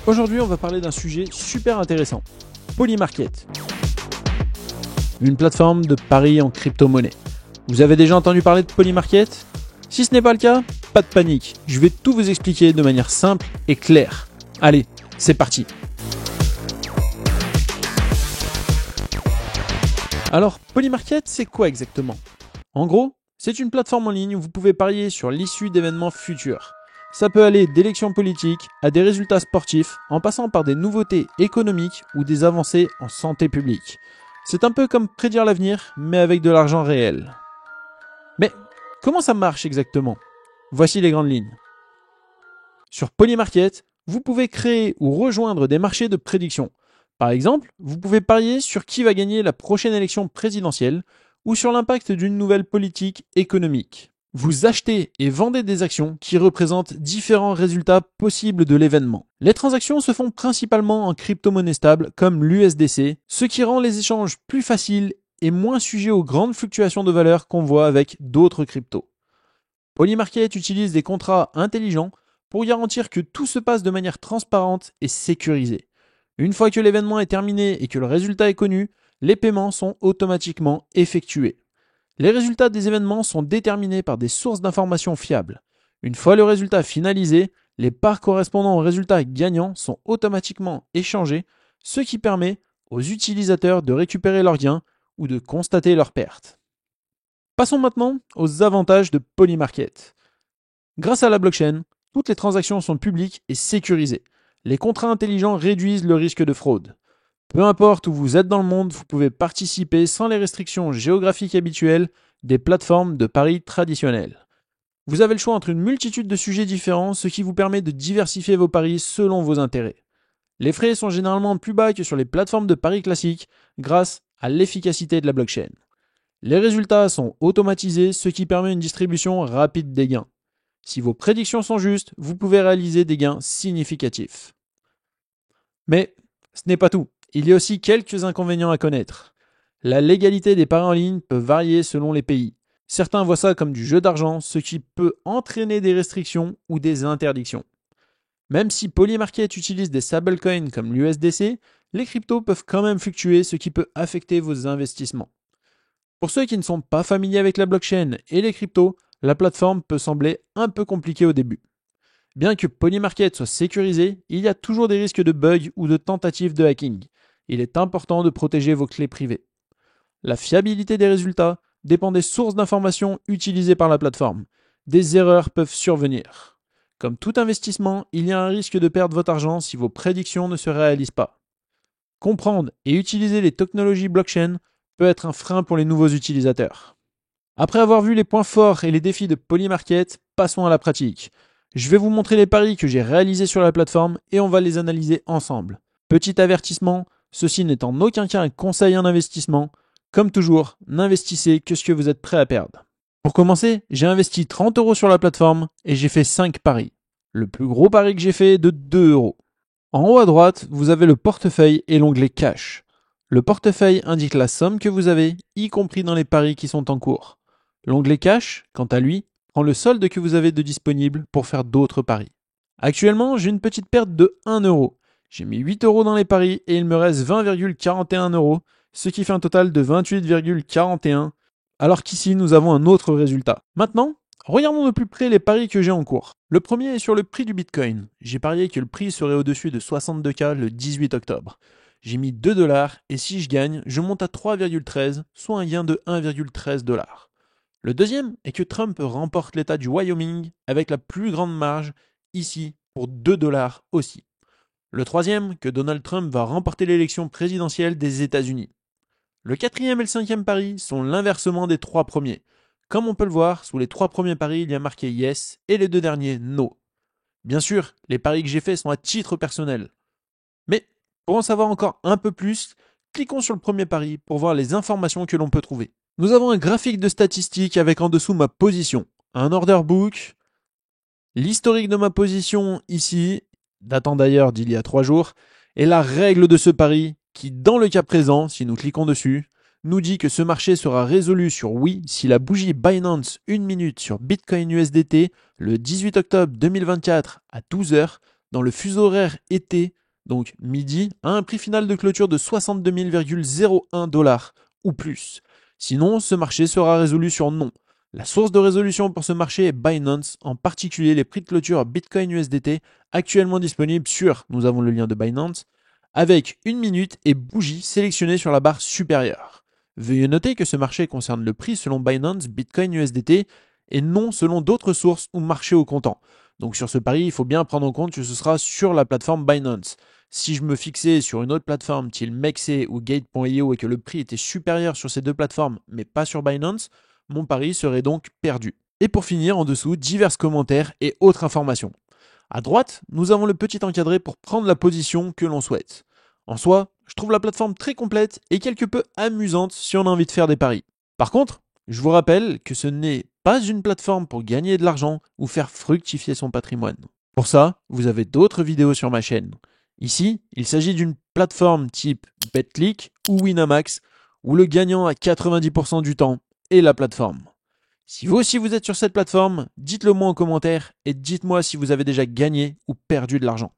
Aujourd'hui, on va parler d'un sujet super intéressant. Polymarket. Une plateforme de paris en crypto-monnaie. Vous avez déjà entendu parler de Polymarket ? Si ce n'est pas le cas, pas de panique. Je vais tout vous expliquer de manière simple et claire. Allez, c'est parti. Alors, Polymarket, c'est quoi exactement ? En gros, c'est une plateforme en ligne où vous pouvez parier sur l'issue d'événements futurs. Ça peut aller d'élections politiques à des résultats sportifs, en passant par des nouveautés économiques ou des avancées en santé publique. C'est un peu comme prédire l'avenir, mais avec de l'argent réel. Mais comment ça marche exactement ? Voici les grandes lignes. Sur Polymarket, vous pouvez créer ou rejoindre des marchés de prédiction. Par exemple, vous pouvez parier sur qui va gagner la prochaine élection présidentielle ou sur l'impact d'une nouvelle politique économique. Vous achetez et vendez des actions qui représentent différents résultats possibles de l'événement. Les transactions se font principalement en crypto-monnaie stable comme l'USDC, ce qui rend les échanges plus faciles et moins sujets aux grandes fluctuations de valeur qu'on voit avec d'autres cryptos. Polymarket utilise des contrats intelligents pour garantir que tout se passe de manière transparente et sécurisée. Une fois que l'événement est terminé et que le résultat est connu, les paiements sont automatiquement effectués. Les résultats des événements sont déterminés par des sources d'informations fiables. Une fois le résultat finalisé, les parts correspondant au résultat gagnant sont automatiquement échangées, ce qui permet aux utilisateurs de récupérer leurs gains ou de constater leurs pertes. Passons maintenant aux avantages de Polymarket. Grâce à la blockchain, toutes les transactions sont publiques et sécurisées. Les contrats intelligents réduisent le risque de fraude. Peu importe où vous êtes dans le monde, vous pouvez participer sans les restrictions géographiques habituelles des plateformes de paris traditionnelles. Vous avez le choix entre une multitude de sujets différents, ce qui vous permet de diversifier vos paris selon vos intérêts. Les frais sont généralement plus bas que sur les plateformes de paris classiques grâce à l'efficacité de la blockchain. Les résultats sont automatisés, ce qui permet une distribution rapide des gains. Si vos prédictions sont justes, vous pouvez réaliser des gains significatifs. Mais ce n'est pas tout. Il y a aussi quelques inconvénients à connaître. La légalité des paris en ligne peut varier selon les pays. Certains voient ça comme du jeu d'argent, ce qui peut entraîner des restrictions ou des interdictions. Même si Polymarket utilise des stablecoins comme l'USDC, les cryptos peuvent quand même fluctuer, ce qui peut affecter vos investissements. Pour ceux qui ne sont pas familiers avec la blockchain et les cryptos, la plateforme peut sembler un peu compliquée au début. Bien que Polymarket soit sécurisé, il y a toujours des risques de bugs ou de tentatives de hacking. Il est important de protéger vos clés privées. La fiabilité des résultats dépend des sources d'informations utilisées par la plateforme. Des erreurs peuvent survenir. Comme tout investissement, il y a un risque de perdre votre argent si vos prédictions ne se réalisent pas. Comprendre et utiliser les technologies blockchain peut être un frein pour les nouveaux utilisateurs. Après avoir vu les points forts et les défis de Polymarket, passons à la pratique. Je vais vous montrer les paris que j'ai réalisés sur la plateforme et on va les analyser ensemble. Petit avertissement, ceci n'est en aucun cas un conseil en investissement. Comme toujours, n'investissez que ce que vous êtes prêt à perdre. Pour commencer, j'ai investi 30 € sur la plateforme et j'ai fait 5 paris. Le plus gros pari que j'ai fait est de 2 €. En haut à droite, vous avez le portefeuille et l'onglet Cash. Le portefeuille indique la somme que vous avez, y compris dans les paris qui sont en cours. L'onglet Cash, quant à lui, prend le solde que vous avez de disponible pour faire d'autres paris. Actuellement, j'ai une petite perte de 1 €. J'ai mis 8 € dans les paris et il me reste 20,41 €, ce qui fait un total de 28,41 €, alors qu'ici nous avons un autre résultat. Maintenant, regardons de plus près les paris que j'ai en cours. Le premier est sur le prix du Bitcoin. J'ai parié que le prix serait au-dessus de 62K le 18 octobre. J'ai mis 2 $ et si je gagne, je monte à 3,13, soit un gain de 1,13 $. Le deuxième est que Trump remporte l'État du Wyoming avec la plus grande marge, ici pour 2 $ aussi. Le troisième, que Donald Trump va remporter l'élection présidentielle des États-Unis. Le quatrième et le cinquième pari sont l'inversement des trois premiers. Comme on peut le voir, sous les trois premiers paris, il y a marqué Yes et les deux derniers No. Bien sûr, les paris que j'ai faits sont à titre personnel. Mais pour en savoir encore un peu plus, cliquons sur le premier pari pour voir les informations que l'on peut trouver. Nous avons un graphique de statistiques avec en dessous ma position, un order book, l'historique de ma position ici, datant d'ailleurs d'il y a 3 jours, et la règle de ce pari qui, dans le cas présent, si nous cliquons dessus, nous dit que ce marché sera résolu sur oui si la bougie Binance 1 minute sur Bitcoin USDT le 18 octobre 2024 à 12h dans le fuseau horaire été, donc midi, à un prix final de clôture de 62 000,01 $ ou plus. Sinon, ce marché sera résolu sur non. La source de résolution pour ce marché est Binance, en particulier les prix de clôture Bitcoin USDT, actuellement disponibles sur, nous avons le lien de Binance, avec 1 minute et bougie sélectionnée sur la barre supérieure. Veuillez noter que ce marché concerne le prix selon Binance Bitcoin USDT et non selon d'autres sources ou marchés au comptant. Donc sur ce pari, il faut bien prendre en compte que ce sera sur la plateforme Binance. Si je me fixais sur une autre plateforme, style Mexer ou Gate.io, et que le prix était supérieur sur ces deux plateformes, mais pas sur Binance, mon pari serait donc perdu. Et pour finir, en dessous, divers commentaires et autres informations. À droite, nous avons le petit encadré pour prendre la position que l'on souhaite. En soi, je trouve la plateforme très complète et quelque peu amusante si on a envie de faire des paris. Par contre, je vous rappelle que ce n'est pas une plateforme pour gagner de l'argent ou faire fructifier son patrimoine. Pour ça, vous avez d'autres vidéos sur ma chaîne. Ici, il s'agit d'une plateforme type BetClick ou Winamax, où le gagnant à 90% du temps est la plateforme. Si vous aussi vous êtes sur cette plateforme, dites-le moi en commentaire et dites-moi si vous avez déjà gagné ou perdu de l'argent.